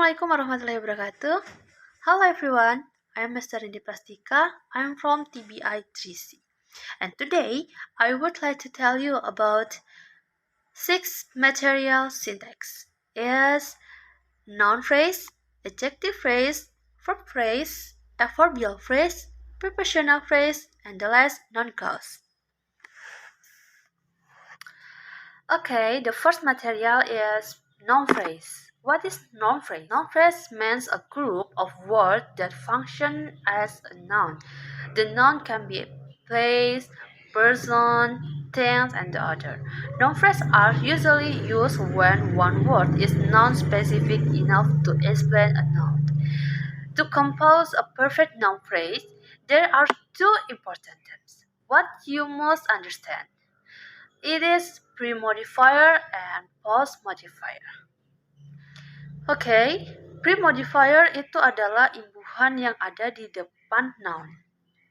Assalamualaikum warahmatullahi wabarakatuh. Hello everyone, I am Mr. Indi Prastika. I am from TBI 3C. And today, I would like to tell you about 6 material syntax. Is noun phrase, adjective phrase, verb phrase, adverbial phrase, prepositional phrase, and the last non-clause. Okay, the first material is noun phrase. What is noun phrase? Noun phrase means a group of words that function as a noun. The noun can be a place, person, things, and the other. Noun phrases are usually used when one word is non-specific enough to explain a noun. To compose a perfect noun phrase, there are two important terms. What you must understand. It is pre-modifier and post-modifier. Oke, pre-modifier itu adalah imbuhan yang ada di depan noun.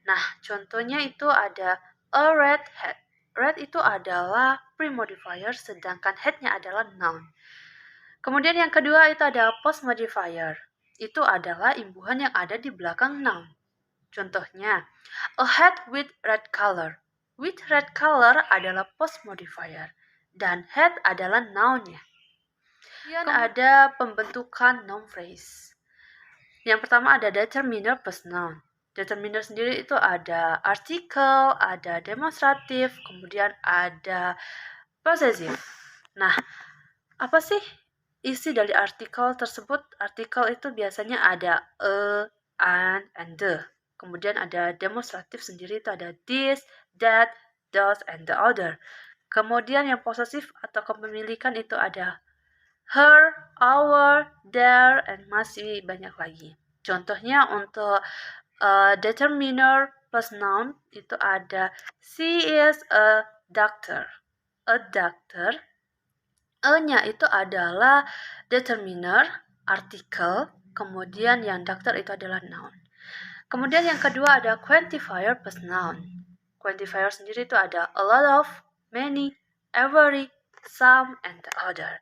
Nah, contohnya itu ada a red hat. Red itu adalah pre-modifier, sedangkan hat-nya adalah noun. Kemudian yang kedua itu ada post-modifier. Itu adalah imbuhan yang ada di belakang noun. Contohnya, a hat with red color. With red color adalah post-modifier, dan hat adalah noun-nya. Kemudian ada pembentukan noun phrase. Yang pertama ada determiner plus noun. Determiner sendiri itu ada artikel, ada demonstratif, kemudian ada possessive. Nah, apa sih isi dari artikel tersebut? Artikel itu biasanya ada a, an, and the. Kemudian ada demonstratif sendiri itu ada this, that, those, and the other. Kemudian yang posesif atau kepemilikan itu ada her, our, their, and masih banyak lagi. Contohnya untuk determiner plus noun itu ada she is a doctor. A doctor. E-nya itu adalah determiner, artikel, kemudian yang doctor itu adalah noun. Kemudian yang kedua ada quantifier plus noun. Quantifier sendiri itu ada a lot of, many, every, some, and the other.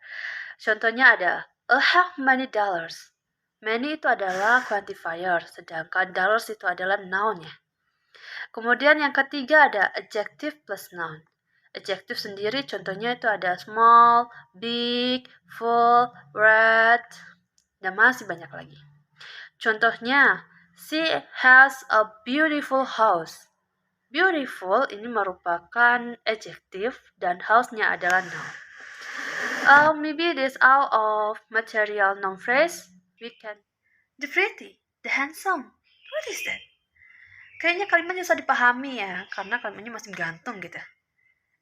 Contohnya ada a how many dollars. Many itu adalah quantifier, sedangkan dollars itu adalah noun-nya. Kemudian yang ketiga ada adjective plus noun. Adjective sendiri contohnya itu ada small, big, full, red, dan masih banyak lagi. Contohnya, she has a beautiful house. Beautiful ini merupakan adjective dan house-nya adalah noun. Maybe this all of material noun phrase. We can the pretty, the handsome. What is that? Kayaknya kalimatnya susah dipahami ya, karena kalimatnya masih gantung gitu.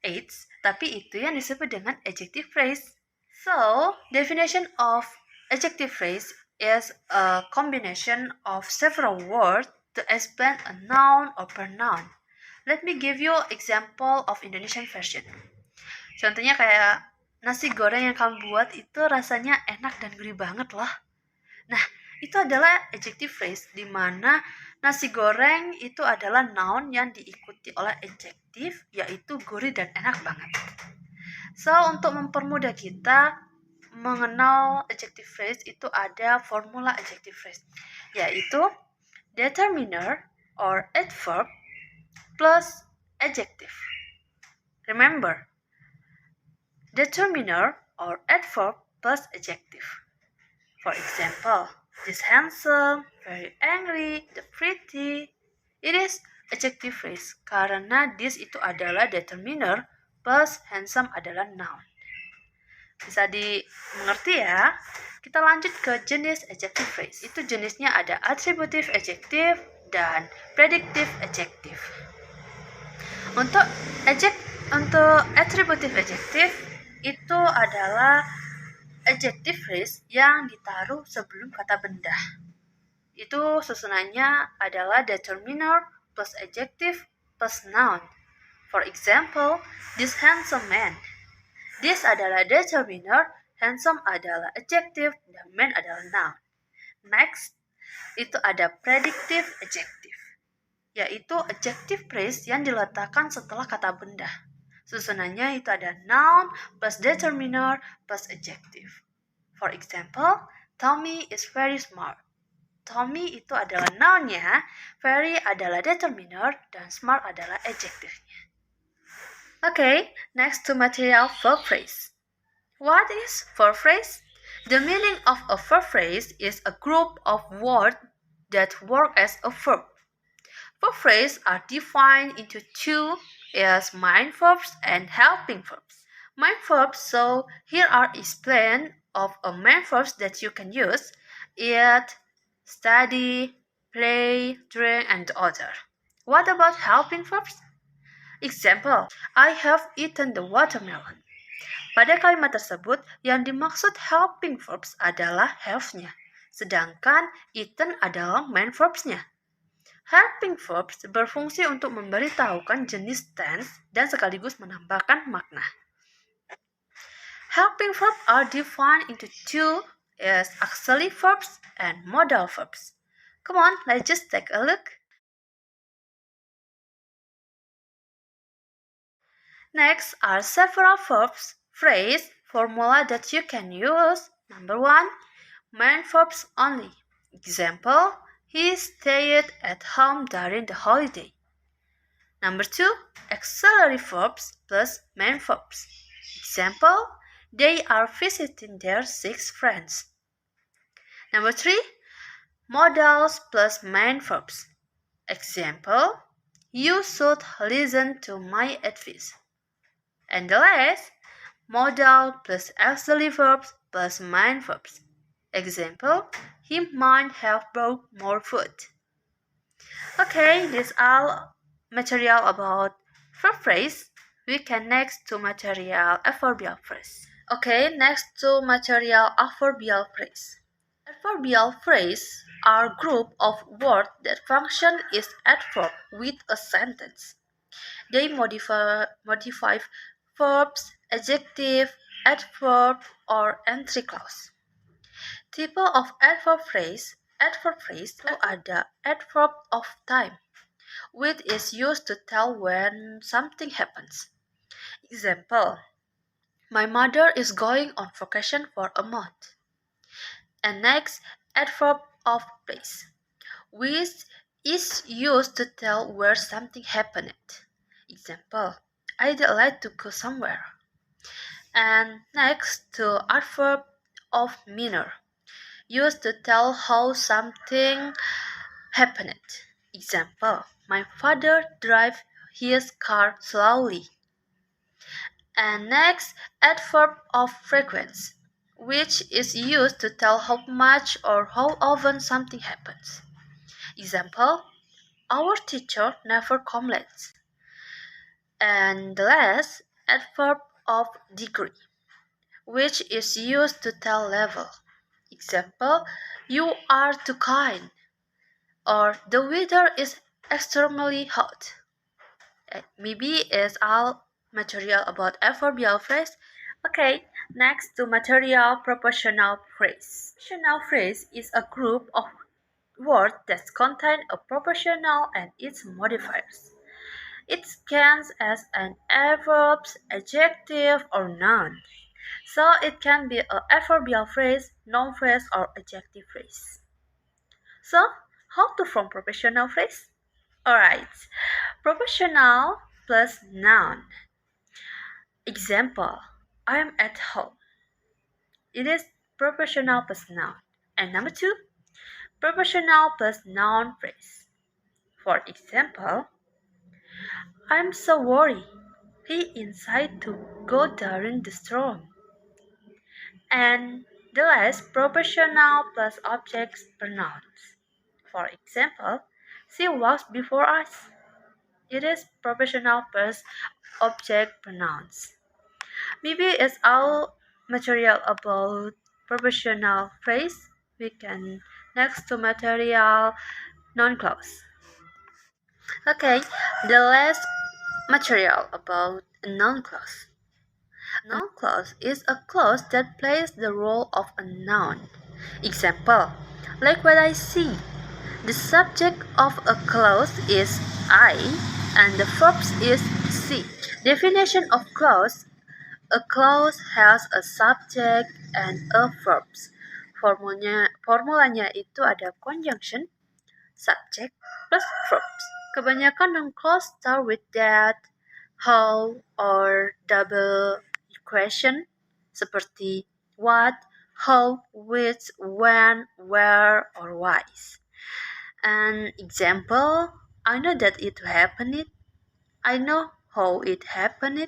Eits, tapi itu yang disebut dengan adjective phrase. So, definition of adjective phrase is a combination of several words to explain a noun or pronoun. Let me give you example of Indonesian version. Contohnya kayak nasi goreng yang kamu buat itu rasanya enak dan gurih banget loh. Nah, itu adalah adjective phrase di mana nasi goreng itu adalah noun yang diikuti oleh adjective yaitu gurih dan enak banget. So, untuk mempermudah kita mengenal adjective phrase itu ada formula adjective phrase yaitu determiner or adverb plus adjective. Remember, determiner or adverb plus adjective. For example, this handsome, very angry, the pretty. It is adjective phrase karena this itu adalah determiner plus handsome adalah noun. Bisa dimengerti ya? Kita lanjut ke jenis adjective phrase. Itu jenisnya ada attributive adjective dan predictive adjective. Untuk attributive adjective itu adalah adjective phrase yang ditaruh sebelum kata benda. Itu susunannya adalah determiner plus adjective plus noun. For example, this handsome man. This adalah determiner, handsome adalah adjective, dan man adalah noun. Next, itu ada predictive adjective, yaitu adjective phrase yang diletakkan setelah kata benda. Susunannya itu ada noun plus determiner plus adjective. For example, Tommy is very smart. Tommy itu adalah noun-nya, very adalah determiner, dan smart adalah adjective-nya. Okay, next to material verb phrase. What is verb phrase? The meaning of a verb phrase is a group of words that work as a verb. Verb phrases are defined into two as main verbs and helping verbs. Main verbs, so here are explained of a main verbs that you can use: eat, study, play, drink, and other. What about helping verbs? Example, I have eaten the watermelon. Pada kalimat tersebut, yang dimaksud helping verbs adalah have-nya, sedangkan eaten adalah main verbs-nya. Helping verbs berfungsi untuk memberitahukan jenis tense dan sekaligus menambahkan makna. Helping verbs are defined into two as auxiliary verbs and modal verbs. Come on, let's just take a look. Next are several verbs, phrase, formula that you can use. Number 1, main verbs only. Example, he stayed at home during the holiday. Number 2, auxiliary verbs plus main verbs. Example, they are visiting their 6 friends. Number 3, modals plus main verbs. Example, you should listen to my advice. And the last, modal plus auxiliary verbs plus main verbs. Example, he might have brought more food. Okay, this all material about verb phrase. We can next to material adverbial phrase. Okay, next to material adverbial phrase. Adverbial phrase are group of words that function as adverb with a sentence. They modify verbs, adjective, adverb, or entry clause. Type of adverb phrase itu ada adverb of time, which is used to tell when something happens. Example, my mother is going on vacation for a month. And next, adverb of place, which is used to tell where something happened. Example, I'd like to go somewhere. And next, to adverb of manner, used to tell how something happened. Example, my father drives his car slowly. And next, adverb of frequency, which is used to tell how much or how often something happens. Example, our teacher never complains. And the last, adverb of degree, which is used to tell level. Example, you are too kind, or the weather is extremely hot. Maybe it's all material about adverbial phrase. Okay, next to material proportional phrase. Proportional phrase is a group of words that contain a proportional and its modifiers. It scans as an adverb, adjective, or noun. So it can be an adverbial phrase, noun phrase, or adjective phrase. So, how to form proportional phrase? Alright, proportional plus noun. Example, I'm at home. It is proportional plus noun. And number 2, proportional plus noun phrase. For example, I'm so worried. He inside to go during the storm. And the last, proportional plus objects pronouns. For example, she walks before us. It is proportional plus object pronouns. Maybe it's all material about proportional phrase. We can next to material non-clause. Okay, the last material about a non-clause. Noun clause is a clause that plays the role of a noun. Example, like what I see. The subject of a clause is I and the verb is see. Definition of clause. A clause has a subject and a verb. Formulanya itu ada conjunction, subject, plus verbs. Kebanyakan non-clause start with that, how, or double question seperti what, how, which, when, where, or why. An example, I know that it happened. I know how it happened.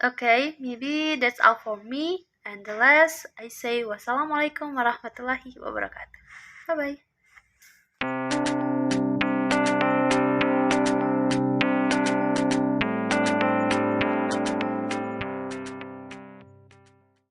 Okay, maybe that's all for me. And the last, I say wassalamualaikum warahmatullahi wabarakatuh. Bye bye.